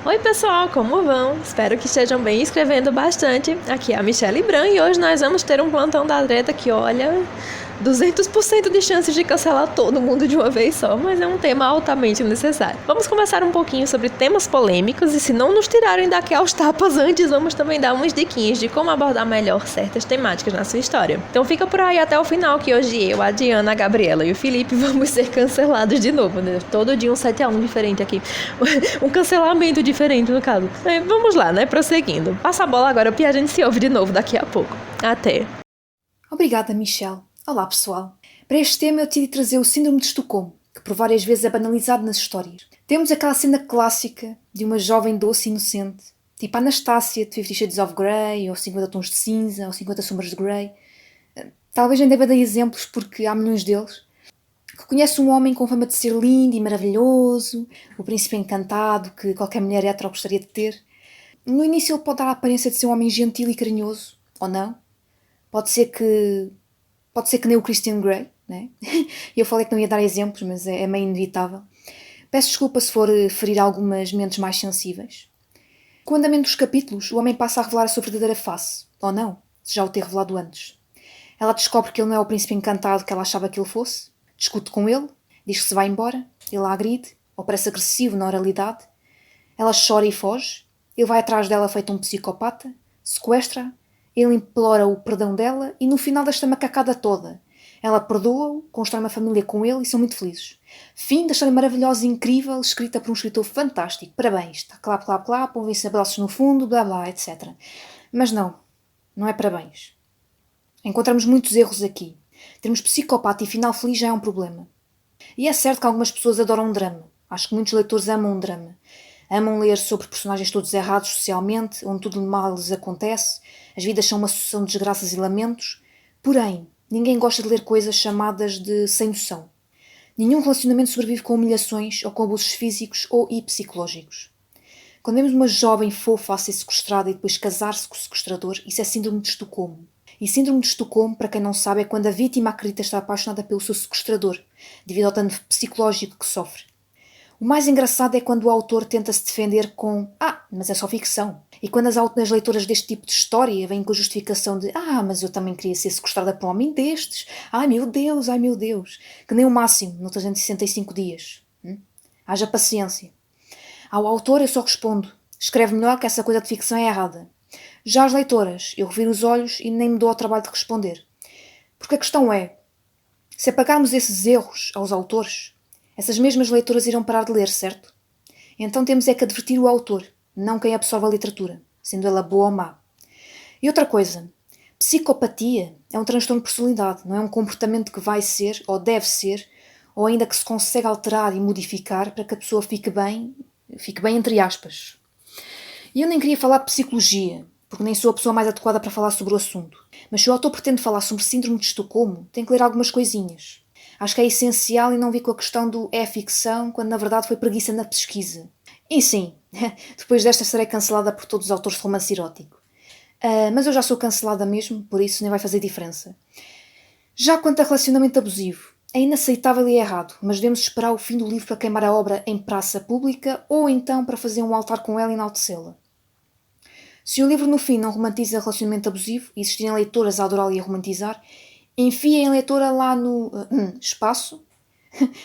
Oi pessoal, como vão? Espero que estejam bem e escrevendo bastante. Aqui é a Michelle Bran e hoje nós vamos ter um plantão da treta que, olha, 200% de chances de cancelar todo mundo de uma vez só, mas é um tema altamente necessário. Vamos conversar um pouquinho sobre temas polêmicos e se não nos tirarem daqui aos tapas antes, vamos também dar umas diquinhas de como abordar melhor certas temáticas na sua história. Então fica por aí até o final que hoje eu, a Diana, a Gabriela e o Felipe vamos ser cancelados de novo, né? Todo dia um 7-1 diferente aqui. Um cancelamento diferente no caso. Vamos lá, né? Prosseguindo. Passa a bola agora porque a gente se ouve de novo daqui a pouco. Até. Obrigada, Michelle. Olá, pessoal. Para este tema eu decidi trazer o Síndrome de Estocolmo, que por várias vezes é banalizado nas histórias. Temos aquela cena clássica de uma jovem doce e inocente, tipo a Anastácia de 50 Shades of Grey, ou 50 Tons de Cinza, ou 50 Sombras de Grey. Talvez nem deva dar exemplos porque há milhões deles. Que conhece um homem com fama de ser lindo e maravilhoso, o príncipe encantado que qualquer mulher hétero gostaria de ter. No início ele pode dar a aparência de ser um homem gentil e carinhoso, ou não. Pode ser que nem o Christian Grey, né? Eu falei que não ia dar exemplos, mas é meio inevitável. Peço desculpa se for ferir algumas mentes mais sensíveis. Com o andamento dos capítulos, o homem passa a revelar a sua verdadeira face, ou não, se já o ter revelado antes. Ela descobre que ele não é o príncipe encantado que ela achava que ele fosse, discute com ele, diz que se vai embora, ele a agride, ou parece agressivo na oralidade. Ela chora e foge, ele vai atrás dela feito um psicopata, sequestra-a, ele implora o perdão dela e no final desta macacada toda, ela perdoa-o, constrói uma família com ele e são muito felizes. Fim da história maravilhosa e incrível, escrita por um escritor fantástico. Parabéns. Clap, clap, clap, ouvem-se abraços no fundo, blá blá, etc. Mas não é parabéns. Encontramos muitos erros aqui. Termos psicopata e final feliz já é um problema. E é certo que algumas pessoas adoram um drama. Acho que muitos leitores amam um drama. Amam ler sobre personagens todos errados socialmente, onde tudo de mal lhes acontece, as vidas são uma sucessão de desgraças e lamentos. Porém, ninguém gosta de ler coisas chamadas de sem noção. Nenhum relacionamento sobrevive com humilhações ou com abusos físicos e psicológicos. Quando vemos uma jovem fofa a ser sequestrada e depois casar-se com o sequestrador, isso é síndrome de Estocolmo. E síndrome de Estocolmo, para quem não sabe, é quando a vítima acredita estar apaixonada pelo seu sequestrador, devido ao dano psicológico que sofre. O mais engraçado é quando o autor tenta se defender com mas é só ficção. E quando as leitoras deste tipo de história vêm com a justificação de mas eu também queria ser sequestrada por um homem destes. Ai meu Deus. Que nem o máximo, no 365 dias. Haja paciência. Ao autor eu só respondo, escreve melhor que essa coisa de ficção é errada. Já as leitoras, eu reviro os olhos e nem me dou ao trabalho de responder. Porque a questão é, se apagarmos esses erros aos autores, essas mesmas leitoras irão parar de ler, certo? Então temos é que advertir o autor, não quem absorve a literatura, sendo ela boa ou má. E outra coisa, psicopatia é um transtorno de personalidade, não é um comportamento que vai ser, ou deve ser, ou ainda que se consegue alterar e modificar para que a pessoa fique bem entre aspas. E eu nem queria falar de psicologia, porque nem sou a pessoa mais adequada para falar sobre o assunto. Mas se o autor pretende falar sobre síndrome de Estocolmo, tem que ler algumas coisinhas. Acho que é essencial e não vi com a questão do é ficção, quando na verdade foi preguiça na pesquisa. E sim, depois desta serei cancelada por todos os autores de romance erótico. Mas eu já sou cancelada mesmo, por isso nem vai fazer diferença. Já quanto a relacionamento abusivo, é inaceitável e errado, mas devemos esperar o fim do livro para queimar a obra em praça pública ou então para fazer um altar com ela e enaltecê-la. Se o livro no fim não romantiza relacionamento abusivo e existirem leitoras a adorá-lo e a romantizar, enfiem a leitora lá no espaço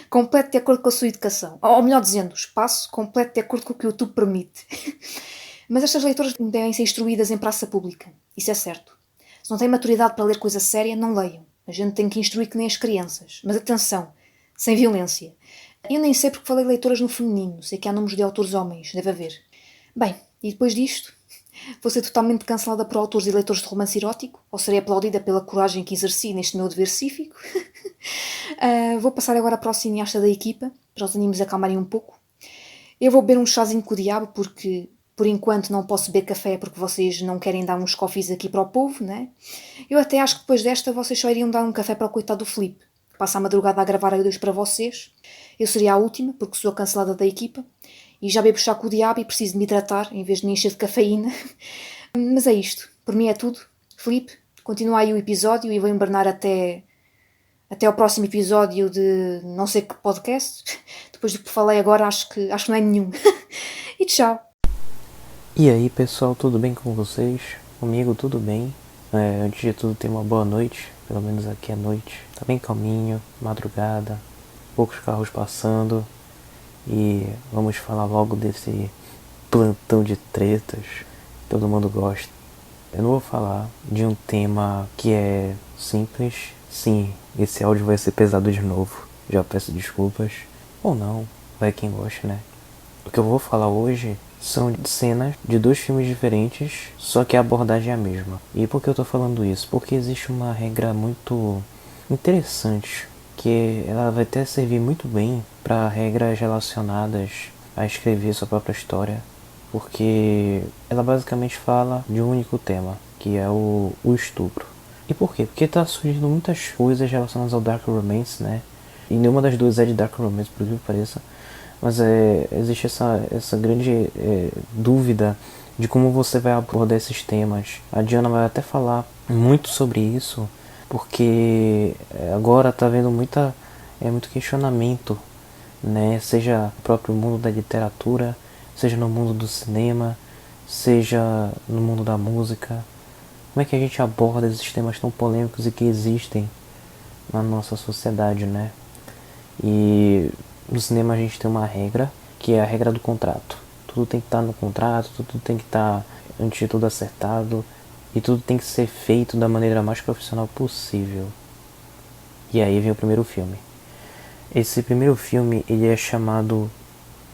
completo de acordo com a sua educação. Ou melhor dizendo, espaço completo de acordo com o que o YouTube permite. Mas estas leitoras devem ser instruídas em praça pública. Isso é certo. Se não têm maturidade para ler coisa séria, não leiam. A gente tem que instruir que nem as crianças. Mas atenção, sem violência. Eu nem sei porque falei leitoras no feminino. Sei que há números de autores homens, deve haver. Bem, e depois disto? Vou ser totalmente cancelada por autores e leitores de romance erótico? Ou serei aplaudida pela coragem que exerci neste meu dever cívico? Vou passar agora para o cineasta da equipa, para os animes acalmarem um pouco. Eu vou beber um chazinho com o diabo, porque por enquanto não posso beber café porque vocês não querem dar uns coffees aqui para o povo, né? Eu até acho que depois desta vocês só iriam dar um café para o coitado do Filipe, que passa a madrugada a gravar áudios para vocês. Eu seria a última, porque sou a cancelada da equipa. E já bebo chá com o diabo e preciso de me hidratar em vez de me encher de cafeína. Mas é isto. Por mim é tudo. Filipe, continua aí o episódio e vou embarnar até ao próximo episódio de não sei que podcast. Depois do que falei agora, acho que não é nenhum. E tchau. E aí pessoal, tudo bem com vocês? Comigo tudo bem. Antes de tudo, tenha uma boa noite. Pelo menos aqui é noite. Tá bem calminho, madrugada, poucos carros passando. E vamos falar logo desse plantão de tretas que todo mundo gosta. Eu não vou falar de um tema que é simples. Sim, esse áudio vai ser pesado de novo. Já peço desculpas. Ou não, vai quem gosta, né? O que eu vou falar hoje são cenas de dois filmes diferentes, só que a abordagem é a mesma. E por que eu tô falando isso? Porque existe uma regra muito interessante, que ela vai até servir muito bem para regras relacionadas a escrever sua própria história, porque ela basicamente fala de um único tema, que é o estupro. E por quê? Porque tá surgindo muitas coisas relacionadas ao Dark Romance, né? E nenhuma das duas é de Dark Romance, por que pareça. Mas existe essa grande dúvida de como você vai abordar esses temas. A Diana vai até falar muito sobre isso, porque agora está havendo muito questionamento, né? Seja no próprio mundo da literatura, seja no mundo do cinema, seja no mundo da música. Como é que a gente aborda esses temas tão polêmicos e que existem na nossa sociedade, né? E no cinema a gente tem uma regra, que é a regra do contrato. Tudo tem que estar no contrato, tudo tem que estar, antes de tudo, acertado. E tudo tem que ser feito da maneira mais profissional possível. E aí vem o primeiro filme. Esse primeiro filme, ele é chamado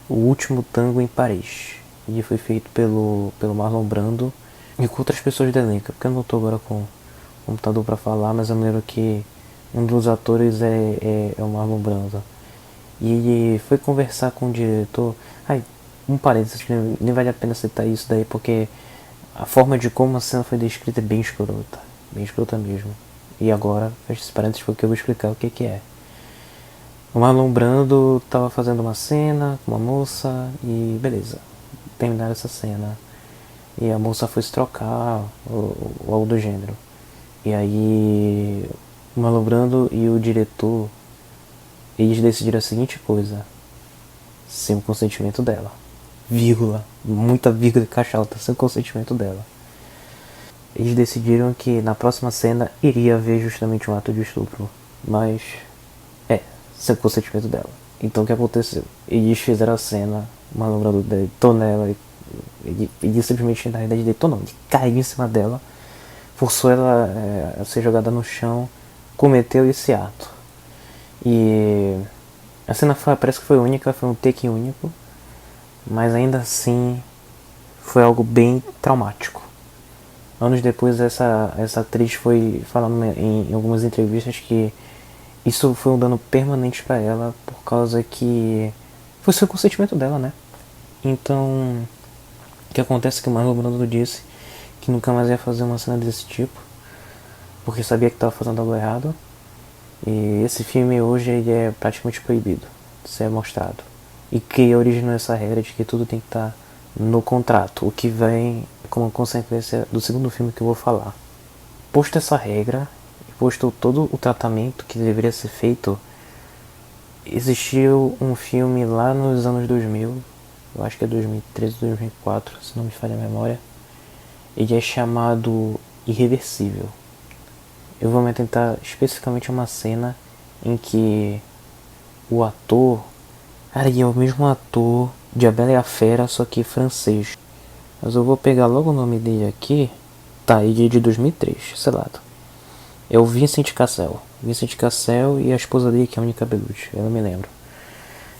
O Último Tango em Paris. Ele foi feito pelo Marlon Brando e com outras pessoas do elenco. Porque eu não estou agora com o computador para falar, mas eu me lembro que um dos atores é o Marlon Brando. E ele foi conversar com o diretor. Um parênteses, nem vale a pena citar isso daí, porque a forma de como a cena foi descrita é bem escrota mesmo. E agora, fecha esse parênteses porque eu vou explicar o que é. O Marlon Brando estava fazendo uma cena com uma moça e beleza, terminaram essa cena. E a moça foi se trocar, ou algo do gênero. E aí o Marlon Brando e o diretor, eles decidiram a seguinte coisa: sem o consentimento dela. Muita vírgula de caixa alta, sem o consentimento dela. Eles decidiram que na próxima cena iria haver justamente um ato de estupro. Mas, sem o consentimento dela. Então o que aconteceu? Eles fizeram a cena, o Marlon Brando deitou nela, ele simplesmente, na verdade, deitou não, ele caiu em cima dela, forçou ela a ser jogada no chão, cometeu esse ato. E a cena parece que foi única, foi um take único, mas ainda assim foi algo bem traumático. Anos depois essa atriz foi falando em algumas entrevistas que isso foi um dano permanente para ela, por causa que foi sem o consentimento dela, né? Então, o que acontece é que o Marlon Brando disse que nunca mais ia fazer uma cena desse tipo, porque sabia que estava fazendo algo errado. E esse filme hoje ele é praticamente proibido de ser mostrado. E que originou essa regra de que tudo tem que estar no contrato, o que vem como consequência do segundo filme que eu vou falar. Posto essa regra, posto todo o tratamento que deveria ser feito, existiu um filme lá nos anos 2000, eu acho que é 2013, 2004, se não me falha a memória. Ele é chamado Irreversível. Eu vou me atentar especificamente a uma cena em que o ator, ele é o mesmo ator de A Bela e a Fera, só que francês. Mas eu vou pegar logo o nome dele aqui. Tá, ele é de 2003, sei lá. É o Vincent Cassel. Vincent Cassel e a esposa dele, que é a Monica Bellucci, eu não me lembro.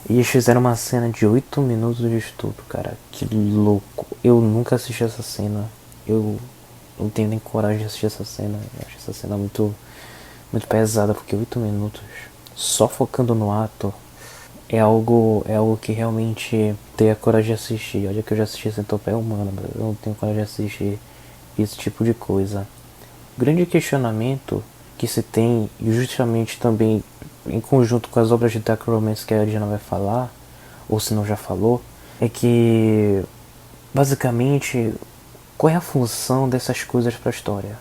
E eles fizeram uma cena de 8 minutos de estupro, cara. Que louco. Eu nunca assisti essa cena. Eu não tenho nem coragem de assistir essa cena. Eu acho essa cena muito pesada, porque 8 minutos só focando no ato é algo que realmente tenho a coragem de assistir. Olha que eu já assisti Centopeia Humana, mas eu não tenho coragem de assistir esse tipo de coisa. O grande questionamento que se tem, e justamente também em conjunto com as obras de Dark Romance que a Diana vai falar, ou se não já falou, é que basicamente qual é a função dessas coisas para a história?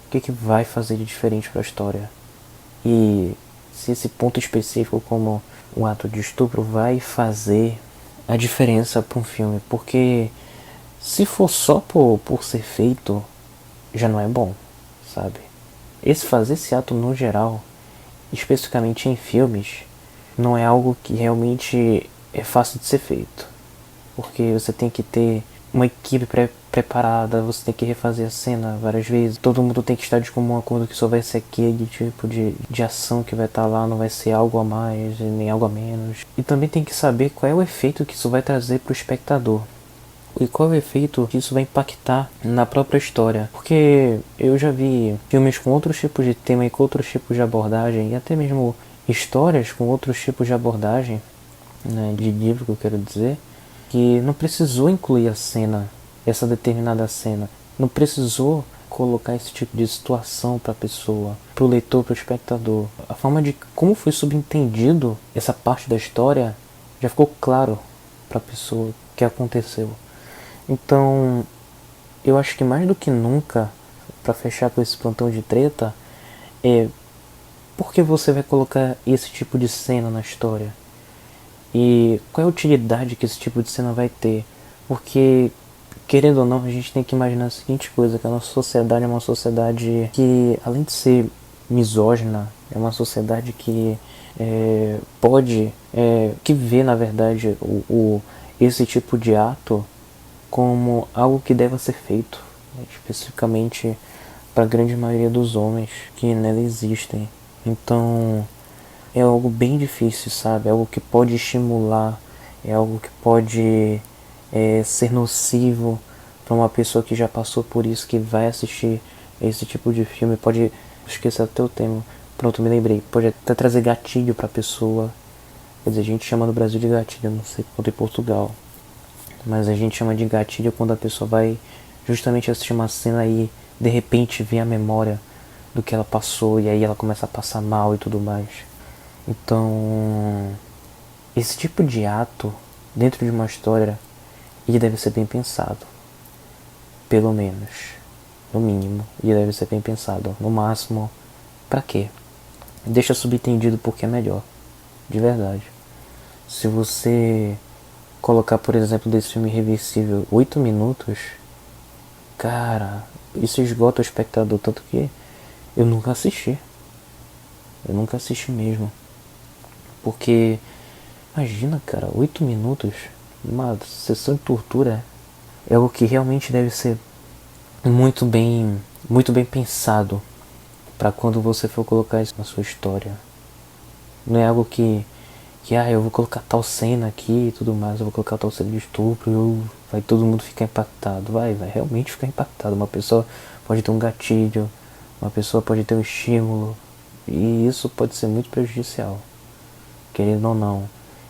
O que vai fazer de diferente para a história? E se esse ponto específico, como um ato de estupro, vai fazer a diferença para um filme? Porque Se for só por ser feito, já não é bom, sabe? Fazer esse ato no geral, especificamente em filmes, não é algo que realmente é fácil de ser feito. Porque você tem que ter uma equipe preparada, você tem que refazer a cena várias vezes. Todo mundo tem que estar de comum acordo que só vai ser aquele tipo de ação que vai estar lá, não vai ser algo a mais, nem algo a menos. E também tem que saber qual é o efeito que isso vai trazer para o espectador. E qual é o efeito que isso vai impactar na própria história. Porque eu já vi filmes com outros tipos de tema e com outros tipos de abordagem, e até mesmo histórias com outros tipos de abordagem, né, de livro que eu quero dizer, que não precisou incluir a cena, essa determinada cena. Não precisou colocar esse tipo de situação para a pessoa, para o leitor, para o espectador. A forma de como foi subentendido essa parte da história já ficou claro para a pessoa o que aconteceu. Então, eu acho que mais do que nunca, para fechar com esse plantão de treta, é por que você vai colocar esse tipo de cena na história? E qual é a utilidade que esse tipo de cena vai ter? Porque, querendo ou não, a gente tem que imaginar a seguinte coisa, que a nossa sociedade é uma sociedade que, além de ser misógina, é uma sociedade que que vê, na verdade, esse tipo de ato como algo que deve ser feito, né, especificamente para a grande maioria dos homens que nela existem. Então é algo bem difícil, sabe? É algo que pode estimular, é algo que pode ser nocivo para uma pessoa que já passou por isso, que vai assistir esse tipo de filme. Pode esquecer até o tema. Pronto, me lembrei. Pode até trazer gatilho para a pessoa. Quer dizer, a gente chama no Brasil de gatilho, não sei quanto em Portugal. Mas a gente chama de gatilho quando a pessoa vai justamente assistir uma cena e de repente vem a memória do que ela passou e aí ela começa a passar mal e tudo mais. Então, esse tipo de ato dentro de uma história, ele deve ser bem pensado. Pelo menos, no mínimo, ele deve ser bem pensado. No máximo, pra quê? Deixa subentendido porque é melhor, de verdade. Se você colocar, por exemplo, desse filme Irreversível 8 minutos, cara, isso esgota o espectador, tanto que eu nunca assisti. Eu nunca assisti mesmo. Porque, imagina, cara, 8 minutos, uma sessão de tortura, é algo que realmente deve ser muito bem pensado para quando você for colocar isso na sua história. Não é algo que eu vou colocar tal cena aqui e tudo mais, eu vou colocar tal cena de estupro e vai todo mundo ficar impactado. Vai realmente ficar impactado. Uma pessoa pode ter um gatilho, uma pessoa pode ter um estímulo, e isso pode ser muito prejudicial, querendo ou não.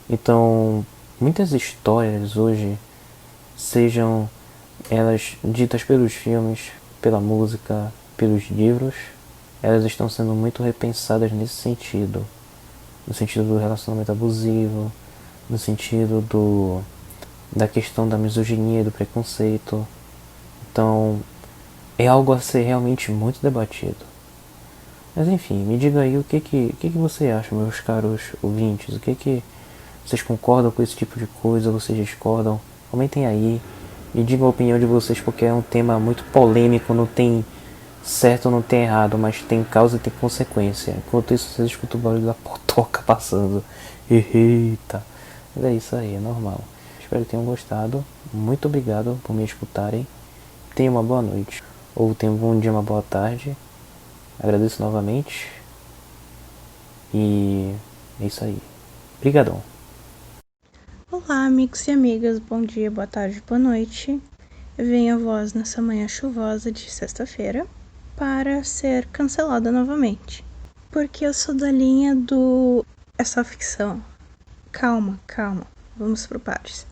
Então, muitas histórias hoje, sejam elas ditas pelos filmes, pela música, pelos livros, elas estão sendo muito repensadas nesse sentido. No sentido do relacionamento abusivo, no sentido da questão da misoginia, do preconceito. Então, é algo a ser realmente muito debatido. Mas enfim, me diga aí o que você acha, meus caros ouvintes. O que vocês concordam com esse tipo de coisa, vocês discordam? Comentem aí, me digam a opinião de vocês, porque é um tema muito polêmico, não tem certo ou não tem errado, mas tem causa e tem consequência. Enquanto isso, vocês escutam o barulho da potoca passando. Eita! Mas é isso aí, é normal. Espero que tenham gostado. Muito obrigado por me escutarem. Tenham uma boa noite. Ou tenham um bom dia, uma boa tarde. Agradeço novamente. E é isso aí. Obrigadão. Olá, amigos e amigas. Bom dia, boa tarde, boa noite. Eu venho a voz nessa manhã chuvosa de sexta-feira para ser cancelada novamente. Porque eu sou da linha do... é só ficção. Calma. Vamos por partes.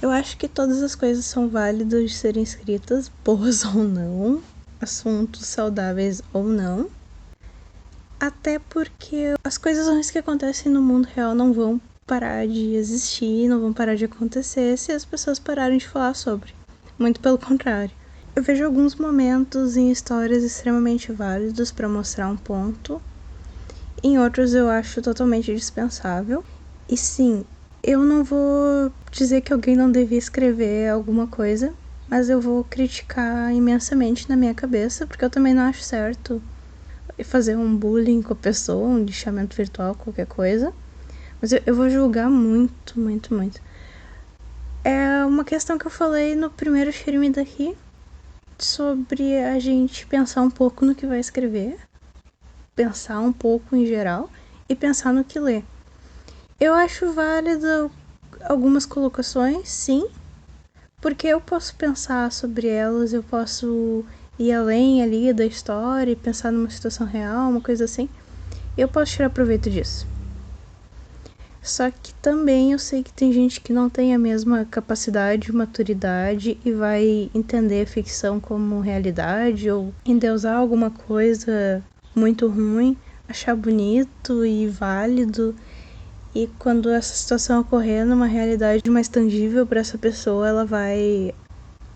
Eu acho que todas as coisas são válidas de serem escritas, boas ou não, assuntos saudáveis ou não. Até porque as coisas ruins que acontecem no mundo real não vão parar de existir, não vão parar de acontecer se as pessoas pararem de falar sobre. Muito pelo contrário. Eu vejo alguns momentos em histórias extremamente válidos para mostrar um ponto. Em outros eu acho totalmente dispensável. E sim, eu não vou dizer que alguém não devia escrever alguma coisa, mas eu vou criticar imensamente na minha cabeça, porque eu também não acho certo fazer um bullying com a pessoa, um lixamento virtual, qualquer coisa. Mas eu vou julgar muito, muito, muito. É uma questão que eu falei no primeiro filme daqui, sobre a gente pensar um pouco no que vai escrever, pensar um pouco em geral e pensar no que lê. Eu acho válido algumas colocações, sim, porque eu posso pensar sobre elas, eu posso ir além ali da história e pensar numa situação real, uma coisa assim. Eu posso tirar proveito disso. Só que também eu sei que tem gente que não tem a mesma capacidade, maturidade e vai entender a ficção como realidade ou endeusar alguma coisa muito ruim, achar bonito e válido. E quando essa situação ocorrer numa realidade mais tangível para essa pessoa, ela vai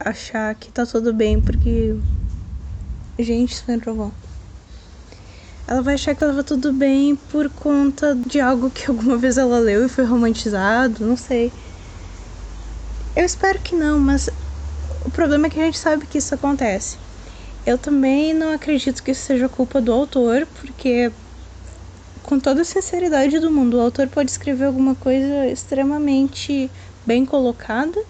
achar que tá tudo bem porque... Gente, isso foi um trovão. Ela vai achar que tava tudo bem por conta de algo que alguma vez ela leu e foi romantizado, não sei. Eu espero que não, mas o problema é que a gente sabe que isso acontece. Eu também não acredito que isso seja culpa do autor, porque, com toda a sinceridade do mundo, o autor pode escrever alguma coisa extremamente bem colocada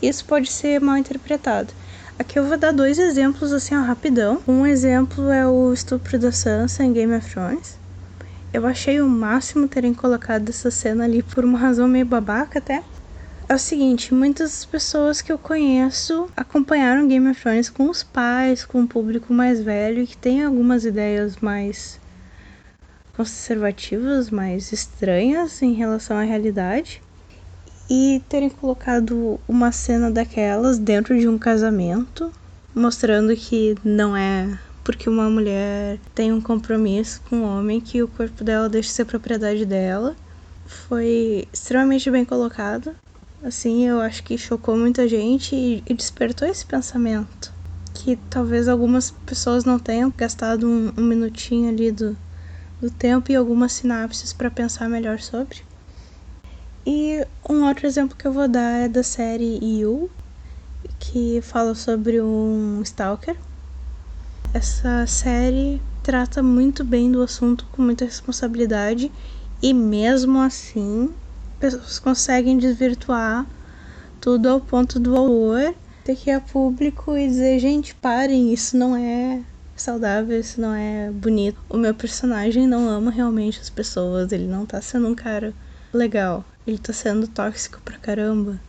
e isso pode ser mal interpretado. Aqui eu vou dar 2 exemplos assim, ó, rapidão. Um exemplo é o estupro da Sansa em Game of Thrones. Eu achei o máximo terem colocado essa cena ali por uma razão meio babaca até. É o seguinte, muitas pessoas que eu conheço acompanharam Game of Thrones com os pais, com o público mais velho, que tem algumas ideias mais conservativas, mais estranhas em relação à realidade. E terem colocado uma cena daquelas dentro de um casamento, mostrando que não é porque uma mulher tem um compromisso com um homem que o corpo dela deixa de ser propriedade dela. Foi extremamente bem colocado. Assim, eu acho que chocou muita gente e despertou esse pensamento. Que talvez algumas pessoas não tenham gastado um minutinho ali do tempo e algumas sinapses para pensar melhor sobre. E um outro exemplo que eu vou dar é da série You, que fala sobre um stalker. Essa série trata muito bem do assunto, com muita responsabilidade, e mesmo assim, pessoas conseguem desvirtuar tudo ao ponto do autor ter que ir a público e dizer, gente, parem, isso não é saudável, isso não é bonito. O meu personagem não ama realmente as pessoas, ele não tá sendo um cara legal. Ele tá sendo tóxico pra caramba.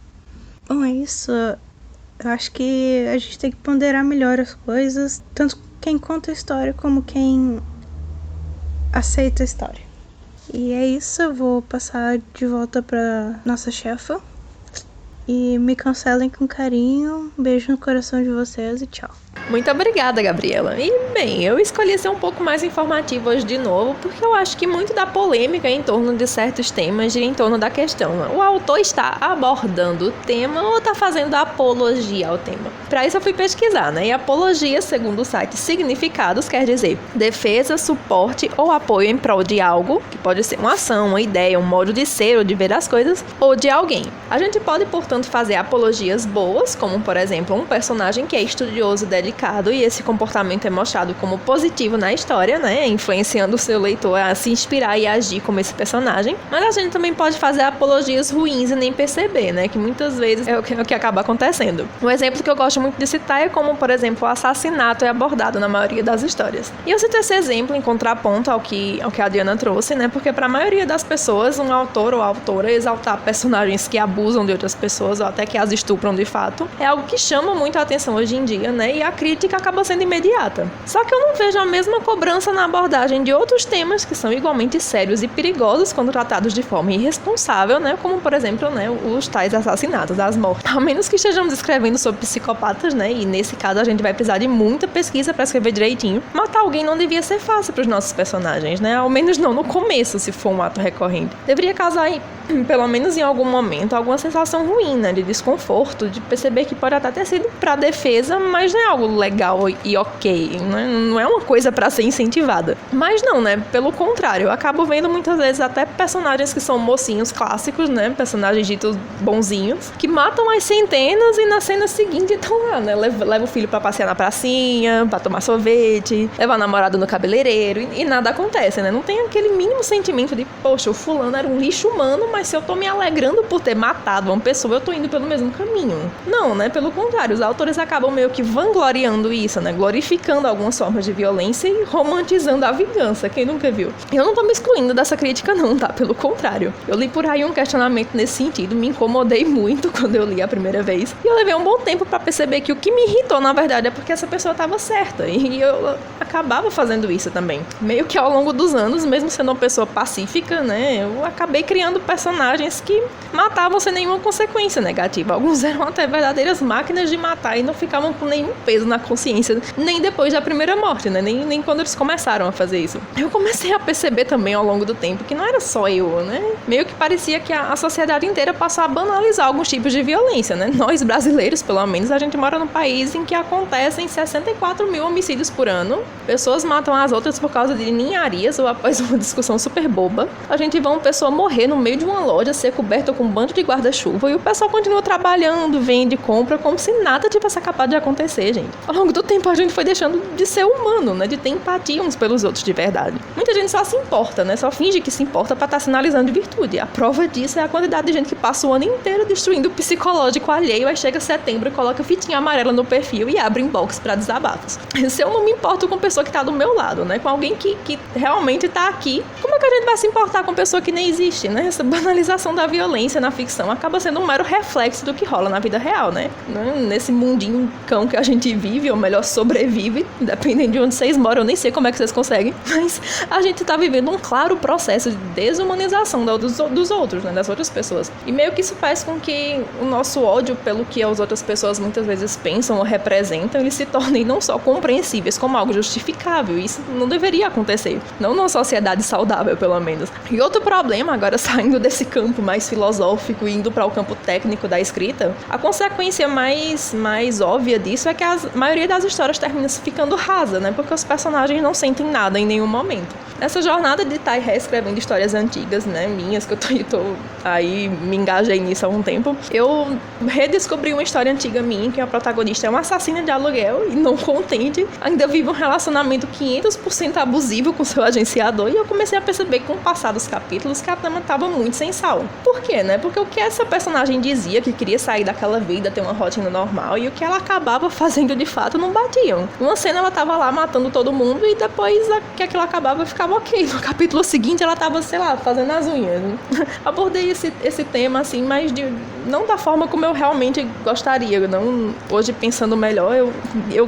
Bom, é isso. Eu acho que a gente tem que ponderar melhor as coisas. Tanto quem conta a história como quem aceita a história. E é isso. Eu vou passar de volta pra nossa chefa. E me cancelem com carinho. Um beijo no coração de vocês e tchau. Muito obrigada, Gabriela. E, bem, eu escolhi ser um pouco mais informativa hoje de novo, porque eu acho que muito da polêmica em torno de certos temas gira em torno da questão. O autor está abordando o tema ou está fazendo apologia ao tema? Para isso eu fui pesquisar, né? E apologia, segundo o site Significados, quer dizer defesa, suporte ou apoio em prol de algo, que pode ser uma ação, uma ideia, um modo de ser ou de ver as coisas, ou de alguém. A gente pode, portanto, fazer apologias boas, como, por exemplo, um personagem que é estudioso, dedicado, e esse comportamento é mostrado como positivo na história, né, influenciando o seu leitor a se inspirar e agir como esse personagem. Mas a gente também pode fazer apologias ruins e nem perceber, né, que muitas vezes é o que acaba acontecendo. Um exemplo que eu gosto muito de citar é como, por exemplo, o assassinato é abordado na maioria das histórias. E eu cito esse exemplo em contraponto ao que a Diana trouxe, né, porque para a maioria das pessoas, um autor ou autora exaltar personagens que abusam de outras pessoas ou até que as estupram de fato é algo que chama muito a atenção hoje em dia, né, e a crítica acaba sendo imediata. Só que eu não vejo a mesma cobrança na abordagem de outros temas que são igualmente sérios e perigosos quando tratados de forma irresponsável, né, como por exemplo, né, os tais assassinatos, as mortes. A menos que estejamos escrevendo sobre psicopatas, né, e nesse caso a gente vai precisar de muita pesquisa para escrever direitinho. Matar alguém não devia ser fácil para os nossos personagens, né, ao menos não no começo, se for um ato recorrente. Deveria causar, pelo menos em algum momento, alguma sensação ruim, né, de desconforto, de perceber que pode até ter sido para defesa, mas não é algo legal e ok, né? Não é uma coisa pra ser incentivada. Mas não, né? Pelo contrário, eu acabo vendo muitas vezes até personagens que são mocinhos clássicos, né? Personagens ditos bonzinhos, que matam as centenas e na cena seguinte estão lá, né? Leva o filho pra passear na pracinha, pra tomar sorvete, leva a namorada no cabeleireiro e nada acontece, né? Não tem aquele mínimo sentimento de, poxa, o fulano era um lixo humano, mas se eu tô me alegrando por ter matado uma pessoa, eu tô indo pelo mesmo caminho. Não, né? Pelo contrário, os autores acabam meio que vangloriando isso, né? Glorificando algumas formas de violência e romantizando a vingança. Quem nunca viu? Eu não tô me excluindo dessa crítica não, tá? Pelo contrário. Eu li por aí um questionamento nesse sentido, me incomodei muito quando eu li a primeira vez. E eu levei um bom tempo pra perceber que o que me irritou, na verdade, é porque essa pessoa tava certa. E eu acabava fazendo isso também. Meio que ao longo dos anos, mesmo sendo uma pessoa pacífica, né? Eu acabei criando personagens que matavam sem nenhuma consequência negativa. Alguns eram até verdadeiras máquinas de matar e não ficavam com nenhum peso na consciência, nem depois da primeira morte, né? Nem quando eles começaram a fazer isso. Eu comecei a perceber também ao longo do tempo que não era só eu, né? Meio que parecia que a sociedade inteira passou a banalizar alguns tipos de violência, né? Nós brasileiros, pelo menos, a gente mora num país em que acontecem 64 mil homicídios por ano. Pessoas matam as outras por causa de ninharias ou após uma discussão super boba. A gente vê uma pessoa morrer no meio de uma loja, ser coberta com um bando de guarda-chuva e o pessoal continua trabalhando, vende, compra, como se nada tivesse acabado de acontecer, gente. Ao longo do tempo a gente foi deixando de ser humano, né? De ter empatia uns pelos outros de verdade. Muita gente só se importa, né? Só finge que se importa pra estar sinalizando de virtude. A prova disso é a quantidade de gente que passa o ano inteiro destruindo o psicológico alheio, aí chega setembro e coloca fitinha amarela no perfil e abre inbox pra desabafos. Se eu não me importo com a pessoa que tá do meu lado, né? Com alguém que realmente tá aqui, como é que a gente vai se importar com pessoa que nem existe, né? Essa banalização da violência na ficção acaba sendo um mero reflexo do que rola na vida real, né? Nesse mundinho cão que a gente vive, ou melhor, sobrevive, dependendo de onde vocês moram, eu nem sei como é que vocês conseguem, mas a gente tá vivendo um claro processo de desumanização dos outros, né? Das outras pessoas. E meio que isso faz com que o nosso ódio pelo que as outras pessoas muitas vezes pensam ou representam, eles se tornem não só compreensíveis, como algo justificável. E isso não deveria acontecer. Não numa sociedade saudável, pelo menos. E outro problema, agora saindo desse campo mais filosófico e indo para o campo técnico da escrita, a consequência mais óbvia disso é que a maioria das histórias termina ficando rasa, né? Porque os personagens não sentem nada em nenhum momento. Nessa jornada de estar reescrevendo histórias antigas, né, minhas, que eu tô aí, me engajei nisso há um tempo, eu redescobri uma história antiga minha, que a protagonista é uma assassina de aluguel e não contente, ainda vive um relacionamento 500% abusivo com seu agenciador, e eu comecei a perceber com o passar dos capítulos que a trama estava muito sem sal. Por quê, né? Porque o que essa personagem dizia, que queria sair daquela vida, ter uma rotina normal, e o que ela acabava fazendo de fato não batiam. Numa cena ela tava lá matando todo mundo e depois que aquilo acabava ficava ok. No capítulo seguinte ela tava, sei lá, fazendo as unhas. Abordei esse tema assim, mas não da forma como eu realmente gostaria. Não, hoje pensando melhor, eu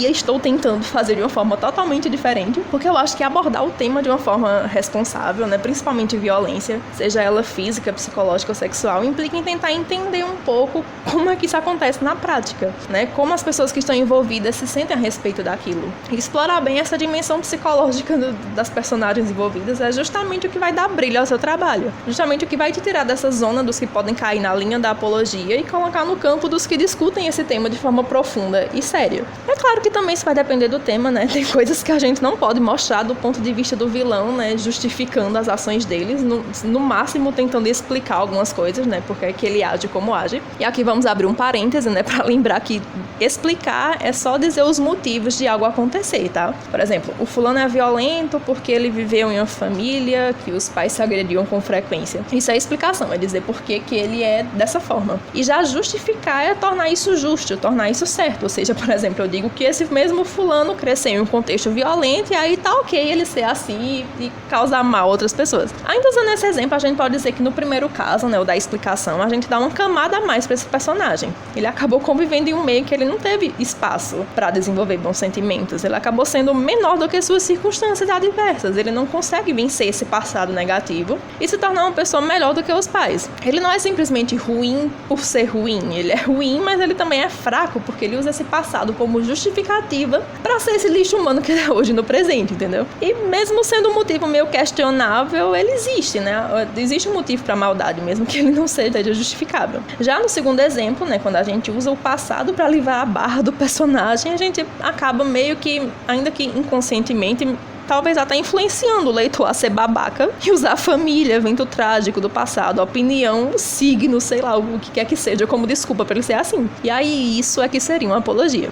estou tentando fazer de uma forma totalmente diferente, porque eu acho que abordar o tema de uma forma responsável, né, principalmente violência, seja ela física, psicológica ou sexual, implica em tentar entender um pouco como é que isso acontece na prática, né, como as pessoas que estão envolvidas se sentem a respeito daquilo. E explorar bem essa dimensão psicológica das personagens envolvidas é justamente o que vai dar brilho ao seu trabalho, justamente o que vai te tirar dessa zona dos que podem cair na linha da apologia e colocar no campo dos que discutem esse tema de forma profunda e séria. É claro que também isso vai depender do tema, né? Tem coisas que a gente não pode mostrar do ponto de vista do vilão, né? Justificando as ações deles, no máximo tentando explicar algumas coisas, né? Porque é que ele age como age. E aqui vamos abrir um parêntese, né? Pra lembrar que explicar é só dizer os motivos de algo acontecer, tá? Por exemplo, o fulano é violento porque ele viveu em uma família que os pais se agrediam com frequência. Isso é explicação, é dizer por que ele é dessa forma. E já justificar é tornar isso justo, tornar isso certo. Ou seja, por exemplo, eu digo que esse mesmo fulano cresceu em um contexto violento e aí tá ok ele ser assim e causar mal a outras pessoas. Ainda usando esse exemplo, a gente pode dizer que no primeiro caso, né, o da explicação, a gente dá uma camada a mais pra esse personagem. Ele acabou convivendo em um meio que ele não teve espaço pra desenvolver bons sentimentos. Ele acabou sendo menor do que suas circunstâncias adversas. Ele não consegue vencer esse passado negativo e se tornar uma pessoa melhor do que os pais. Ele não é simplesmente ruim por ser ruim. Ele é ruim, mas ele também é fraco porque ele usa esse passado como justificação justificativa pra ser esse lixo humano que ele é hoje no presente, entendeu? E mesmo sendo um motivo meio questionável, ele existe, né? Existe um motivo pra maldade, mesmo que ele não seja justificável. Já no segundo exemplo, né, quando a gente usa o passado pra livrar a barra do personagem, a gente acaba meio que, ainda que inconscientemente, talvez até influenciando o leitor a ser babaca e usar a família, evento trágico do passado, a opinião, o signo, sei lá, o que quer que seja, como desculpa pra ele ser assim. E aí, isso é que seria uma apologia.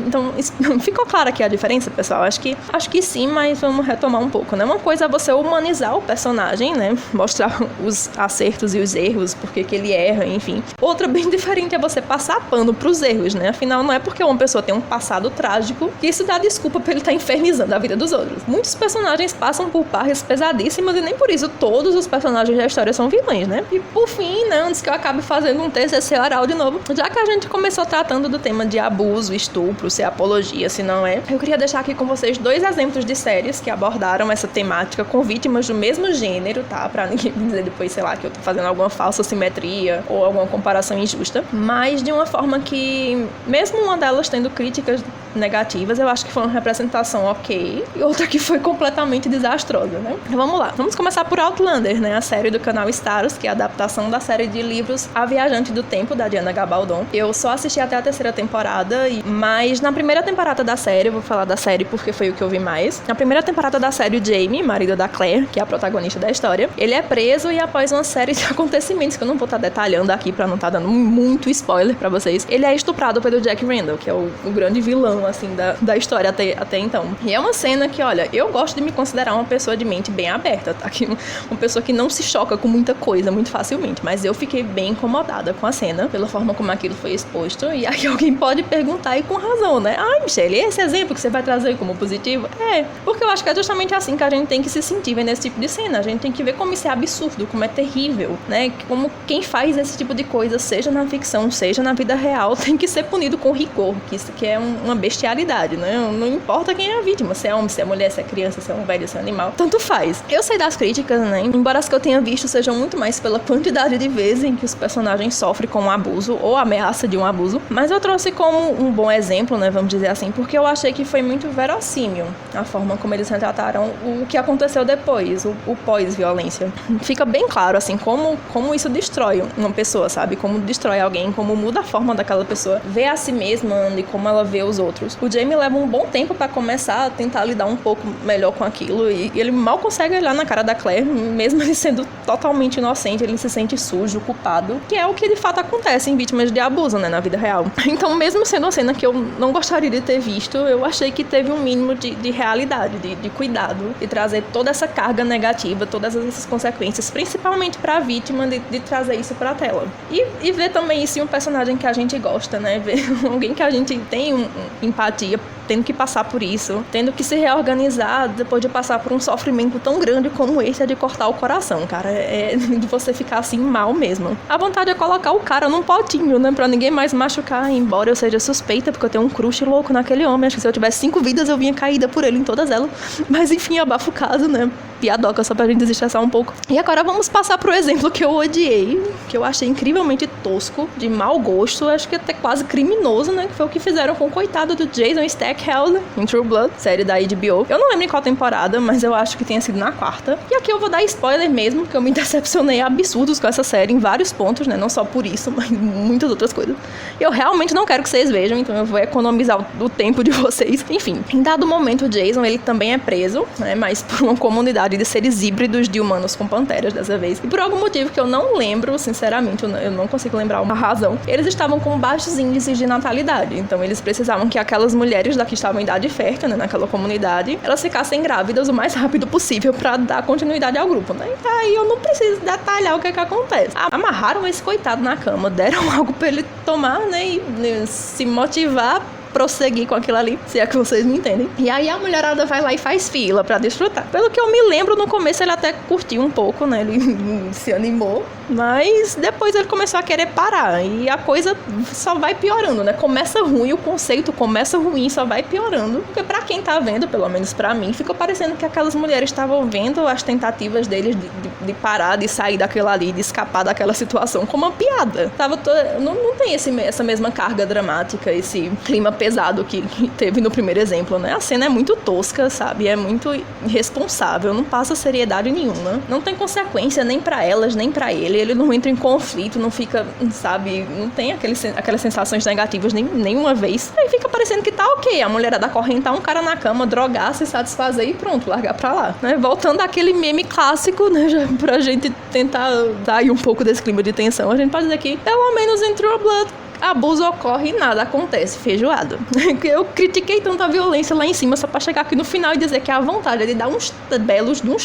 Então, ficou clara aqui a diferença, pessoal? Acho que sim, mas vamos retomar um pouco, né? Uma coisa é você humanizar o personagem, né? Mostrar os acertos e os erros, porque que ele erra, enfim. Outra bem diferente é você passar pano pros erros, né? Afinal, não é porque uma pessoa tem um passado trágico que isso dá desculpa pra ele estar infernizando a vida dos outros. Muitos personagens passam por barras pesadíssimas e nem por isso todos os personagens da história são vilões, né? E por fim, né, antes que eu acabe fazendo um TCC oral de novo, já que a gente começou tratando do tema de abuso, estupro, se é apologia, se não é, eu queria deixar aqui com vocês 2 exemplos de séries que abordaram essa temática com vítimas do mesmo gênero, tá? Pra ninguém dizer depois, sei lá, que eu tô fazendo alguma falsa simetria ou alguma comparação injusta, mas de uma forma que, mesmo uma delas tendo críticas negativas, eu acho que foi uma representação ok, e outra que foi completamente desastrosa, né? Então, vamos lá. Vamos começar por Outlander, né? A série do canal Starz, que é a adaptação da série de livros A Viajante do Tempo, da Diana Gabaldon. Eu só assisti até a 3ª temporada, mas na primeira temporada da série, eu vou falar da série porque foi o que eu vi mais, na primeira temporada da série, o Jamie, marido da Claire, que é a protagonista da história, ele é preso e após uma série de acontecimentos, que eu não vou estar detalhando aqui pra não estar dando muito spoiler pra vocês, ele é estuprado pelo Jack Randall, que é o grande vilão, assim, da história até então. E é uma cena que, olha, eu gosto de me considerar uma pessoa de mente bem aberta, tá? Uma pessoa que não se choca com muita coisa muito facilmente, mas eu fiquei bem incomodada com a cena, pela forma como aquilo foi exposto, e aí alguém pode perguntar, e com razão, né? Ai, Michelle, esse exemplo que você vai trazer como positivo? É, porque eu acho que é justamente assim que a gente tem que se sentir vendo esse tipo de cena, a gente tem que ver como isso é absurdo, como é terrível, né? Como quem faz esse tipo de coisa, seja na ficção, seja na vida real, tem que ser punido com rigor, que isso que é uma bestialidade, né? Não importa quem é a vítima, se é homem, se é mulher, se é criança, se é um velho, se é um animal, tanto faz. Eu sei das críticas, né? Embora as que eu tenha visto sejam muito mais pela quantidade de vezes em que os personagens sofrem com um abuso ou ameaça de um abuso, mas eu trouxe como um bom exemplo, né? Vamos dizer assim, porque eu achei que foi muito verossímil a forma como eles retrataram o que aconteceu depois, o pós-violência. Fica bem claro, assim, como isso destrói uma pessoa, sabe? Como destrói alguém, como muda a forma daquela pessoa ver a si mesma e como ela vê os outros. O Jamie leva um bom tempo pra começar a tentar lidar um pouco melhor com aquilo e ele mal consegue olhar na cara da Claire, mesmo ele sendo totalmente inocente, ele se sente sujo, culpado, que é o que de fato acontece em vítimas de abuso, né, na vida real. Então, mesmo sendo uma cena que eu não gostaria de ter visto, eu achei que teve um mínimo de realidade, de cuidado, de trazer toda essa carga negativa, todas essas consequências, principalmente pra vítima, de trazer isso pra tela. E ver também isso em um personagem que a gente gosta, né, ver alguém que a gente tem empatia, tendo que passar por isso, tendo que se reorganizar depois de passar por um sofrimento tão grande como esse, é de cortar o coração, cara. É de você ficar assim mal mesmo. A vontade é colocar o cara num potinho, né, pra ninguém mais machucar, embora eu seja suspeita, porque eu tenho um crush louco naquele homem. Acho que se eu tivesse 5 vidas, eu vinha caída por ele em todas elas. Mas enfim, abafa o caso, né. Piadoca, só pra gente desestressar um pouco. E agora vamos passar pro exemplo que eu odiei, que eu achei incrivelmente tosco, de mau gosto, acho que até quase criminoso, né, que foi o que fizeram com o coitado do Jason Statham em True Blood, série da HBO. Eu não lembro em qual temporada, mas eu acho que tenha sido na 4ª. E aqui eu vou dar spoiler mesmo, que eu me decepcionei absurdos com essa série em vários pontos, né, não só por isso, mas muitas outras coisas. Eu realmente não quero que vocês vejam, então eu vou economizar o tempo de vocês. Enfim, em dado momento o Jason, ele também é preso, né, mas por uma comunidade de seres híbridos de humanos com panteras dessa vez. E por algum motivo que eu não lembro, sinceramente, eu não consigo lembrar uma razão, eles estavam com baixos índices de natalidade. Então eles precisavam que aquelas mulheres que estavam em idade fértil, né, naquela comunidade, elas ficassem grávidas o mais rápido possível pra dar continuidade ao grupo, né? E aí eu não preciso detalhar o que acontece. Amarraram esse coitado na cama, deram algo pra ele tomar, né, e se motivar prosseguir com aquilo ali, se é que vocês me entendem. E aí a mulherada vai lá e faz fila pra desfrutar. Pelo que eu me lembro, no começo ele até curtiu um pouco, né? Ele se animou, mas depois ele começou a querer parar. E a coisa só vai piorando, né? Começa ruim, o conceito começa ruim, só vai piorando. Porque pra quem tá vendo, pelo menos pra mim, ficou parecendo que aquelas mulheres estavam vendo as tentativas deles de parar, de sair daquela ali, de escapar daquela situação como uma piada. Não tem essa mesma carga dramática, esse clima pesado que teve no primeiro exemplo, né? A cena é muito tosca, sabe? É muito irresponsável, não passa seriedade nenhuma. Não tem consequência nem pra elas, nem pra ele. Ele não entra em conflito, não fica, sabe? Não tem aquelas sensações negativas nenhuma vez. Aí fica parecendo que tá ok. A mulherada acorrentar um cara na cama, drogar, se satisfazer e pronto, largar pra lá, né? Voltando àquele meme clássico, né? Já pra gente tentar sair um pouco desse clima de tensão, a gente pode dizer que pelo menos em True Blood abuso ocorre e nada acontece, feijoada. Eu critiquei tanta violência lá em cima só pra chegar aqui no final e dizer que a vontade é de dar uns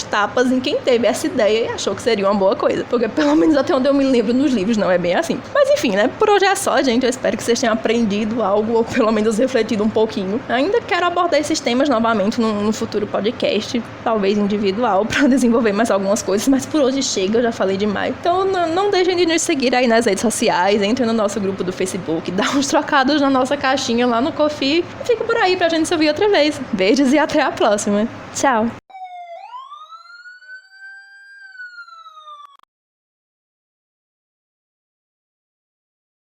tapas em quem teve essa ideia e achou que seria uma boa coisa. Porque pelo menos até onde eu me lembro nos livros não é bem assim. Mas enfim, né? Por hoje é só, gente. Eu espero que vocês tenham aprendido algo ou pelo menos refletido um pouquinho. Ainda quero abordar esses temas novamente no futuro podcast, talvez individual, pra desenvolver mais algumas coisas. Mas por hoje chega, eu já falei demais. Então não deixem de nos seguir aí nas redes sociais, entrem no nosso grupo do Facebook, dá uns trocados na nossa caixinha lá no Ko-fi e fica por aí pra gente se ouvir outra vez. Beijos e até a próxima. Tchau!